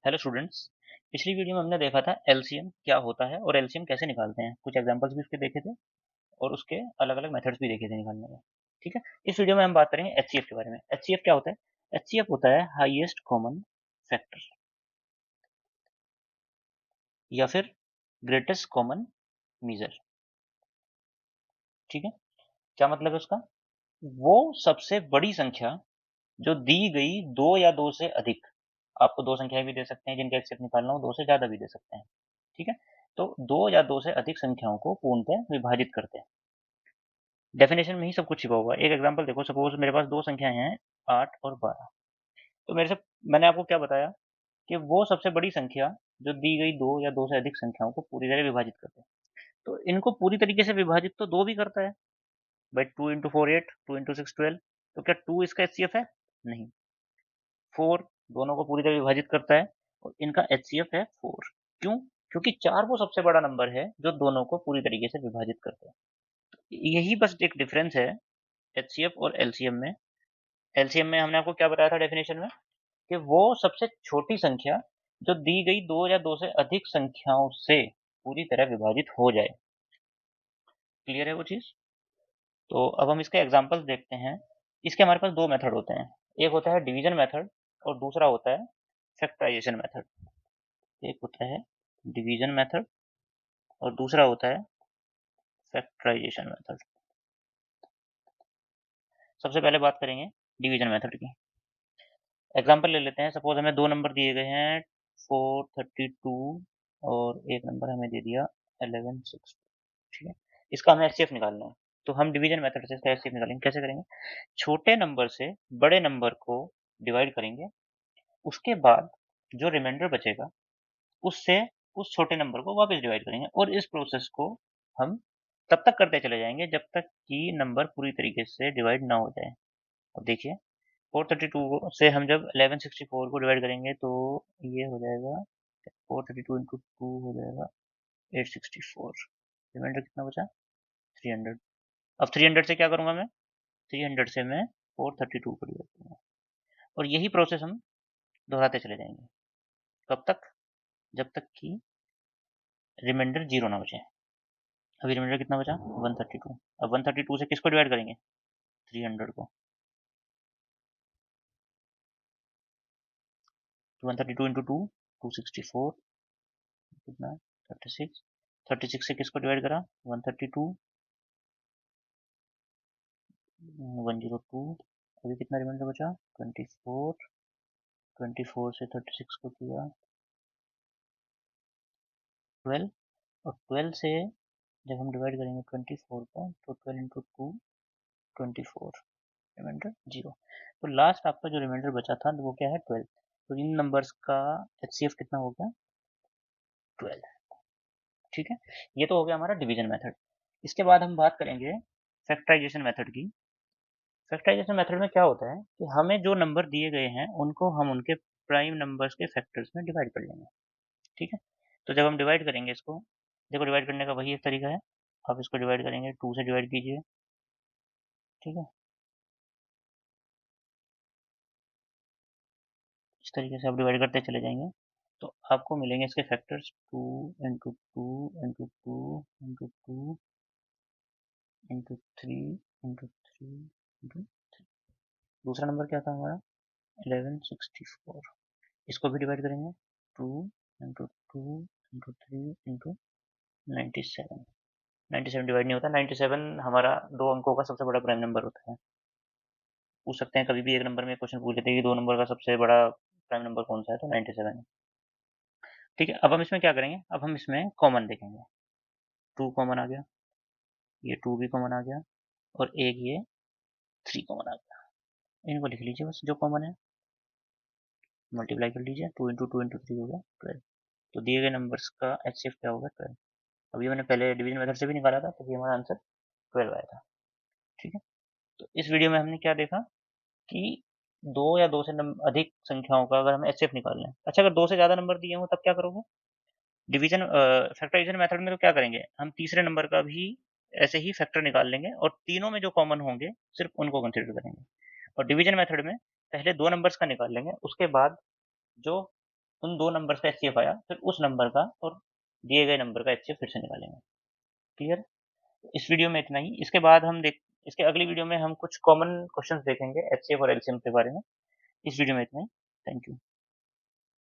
Hello students. पिछली video में हमने देखा था एलसीएम क्या होता है और एलसीएम कैसे निकालते हैं। कुछ एग्जांपल्स भी उसके देखे थे और उसके अलग अलग मेथड्स भी देखे थे निकालने में। ठीक है, इस वीडियो में हम बात करेंगे एचसीएफ के बारे में। एचसीएफ क्या होता है? एचसीएफ होता है हाईएस्ट कॉमन फैक्टर या फिर ग्रेटेस्ट कॉमन मीजर। ठीक है, क्या मतलब है उसका? वो सबसे बड़ी संख्या जो दी गई दो या दो से अधिक, आपको दो संख्याएं भी दे सकते हैं जिनका एचसीएफ निकालना हो, दो से ज्यादा भी दे सकते हैं। ठीक है, तो दो या दो से अधिक संख्याओं को पूर्णतः विभाजित करते हैं। डेफिनेशन में ही सब कुछ छिपा हुआ है। एक एग्जांपल देखो, सपोज मेरे पास दो संख्याएं हैं 8 और 12। तो मैंने आपको क्या बताया कि वो सबसे बड़ी संख्या जो दी गई दो या दो से अधिक संख्याओं को पूरी तरह विभाजित करते हैं। तो इनको पूरी तरीके से विभाजित तो दो भी करता है भाई। 2 इंटू 4 8, 2 इंटू 6 12। तो क्या 2 इसका एचसीएफ है? नहीं। 4 दोनों को पूरी तरह विभाजित करता है और इनका एचसीएफ है 4। क्यों? क्योंकि 4 वो सबसे बड़ा नंबर है जो दोनों को पूरी तरीके से विभाजित करता है। यही बस एक डिफरेंस है एचसीएफ और एलसीएम में। एलसीएम में हमने आपको क्या बताया था डेफिनेशन में कि वो सबसे छोटी संख्या जो दी गई दो या दो से अधिक संख्याओं से पूरी तरह विभाजित हो जाए। क्लियर है वो चीज? तो अब हम इसके एग्जांपल्स देखते हैं। इसके हमारे पास दो मेथड होते हैं। एक होता है डिवीजन मेथड और दूसरा होता है फैक्टराइजेशन मेथड। एक होता है डिवीजन मेथड और दूसरा होता है फैक्टराइजेशन मेथड। सबसे पहले बात करेंगे डिवीजन मेथड की। एग्जांपल ले लेते हैं। सपोज हमें दो नंबर दिए गए हैं 432 और एक नंबर हमें दे दिया 1160। ठीक है, इसका हमें एचसीएफ निकालना है। तो हम डिवीजन मेथड से इसका एचसीएफ निकालेंगे। कैसे करेंगे? छोटे नंबर से बड़े नंबर को डिवाइड करेंगे, उसके बाद जो रिमाइंडर बचेगा उससे उस छोटे नंबर को वापस डिवाइड करेंगे और इस प्रोसेस को हम तब तक करते चले जाएंगे जब तक कि नंबर पूरी तरीके से डिवाइड ना हो जाए। अब देखिए, 432 से हम जब 1164 को डिवाइड करेंगे तो ये हो जाएगा 432 इंटू 2 हो जाएगा 864। रिमाइंडर कितना बचा? 300। अब 300 से क्या करूंगा मैं? 300 से मैं 432 को डिवाइड करूंगा और यही प्रोसेस हम दोहराते चले जाएंगे। कब तक? जब तक कि रिमाइंडर जीरो ना बचे। अभी रिमाइंडर कितना बचा? 132। अब 132 से किसको डिवाइड करेंगे? 300 को। 132 इंटू 2 264 कितना? 36। 36 से किसको डिवाइड करा? 132 102। अभी कितना रिमाइंडर बचा? 24। 24 से 36 को किया 12 और 12 से जब हम डिवाइड करेंगे 24 को तो 12 इंटू 2 24। Remainder zero. तो लास्ट आपका जो रिमाइंडर बचा था वो क्या है? 12। तो इन नंबर्स का एचसीएफ कितना हो गया? 12। ठीक है, ये तो हो गया हमारा डिवीजन मेथड। इसके बाद हम बात करेंगे फैक्टराइजेशन मेथड की। फैक्टराइजेशन मेथड में क्या होता है कि हमें जो नंबर दिए गए हैं उनको हम उनके प्राइम नंबर्स के फैक्टर्स में डिवाइड कर लेंगे। ठीक है, तो जब हम डिवाइड करेंगे इसको, देखो डिवाइड करने का वही एक तरीका है। आप इसको डिवाइड करेंगे, 2 से डिवाइड कीजिए। ठीक है, इस तरीके से आप डिवाइड करते चले जाएंगे तो आपको मिलेंगे इसके factors 2 into 2 into 2 into 3 into 3। दूसरा नंबर क्या था हमारा? 1164। इसको भी डिवाइड करेंगे, 2 इंटू 2 इंटू 3 इंटू 97। 97 डिवाइड नहीं होता। 97 हमारा दो अंकों का सबसे बड़ा प्राइम नंबर होता है। पूछ सकते हैं कभी भी एक नंबर में क्वेश्चन पूछ लेते हैं कि दो नंबर का सबसे बड़ा प्राइम नंबर कौन सा है, तो 97 है। ठीक है, अब हम इसमें क्या करेंगे? अब हम इसमें कॉमन देखेंगे। 2 कॉमन आ गया, ये 2 भी कॉमन आ गया और एक ये 3 कॉमन आ गया। इनको लिख लीजिए बस जो कॉमन है, मल्टीप्लाई कर लीजिए। 2 इंटू 2 इंटू 3 हो गया 12। तो दिए गए नंबर्स का एचसीएफ क्या होगा? 12। अभी मैंने पहले डिवीजन मेथड से भी निकाला था तो हमारा आंसर 12 आया था। ठीक है, तो इस वीडियो में हमने क्या देखा कि दो या दो से अधिक संख्याओं का अगर हमें एचसीएफ निकालना है। अच्छा, अगर दो से ज्यादा नंबर दिए हो तब क्या करोगे? डिवीजन फैक्टराइजेशन मेथड में तो क्या करेंगे, हम तीसरे नंबर का भी ऐसे ही फैक्टर निकाल लेंगे और तीनों में जो कॉमन होंगे सिर्फ उनको कंसिडर करेंगे। और डिवीजन मेथड में पहले दो नंबर्स का निकाल लेंगे, उसके बाद जो उन 2 नंबर्स का एचसीएफ आया, फिर उस नंबर का और दिए गए नंबर का एचसीएफ फिर से निकालेंगे। क्लियर? इस वीडियो में इतना ही। इसके बाद हम देख इसके अगली वीडियो में हम कुछ कॉमन क्वेश्चंस देखेंगे एचसीएफ और एलसीएम के बारे में। इस वीडियो में इतना ही। Thank you.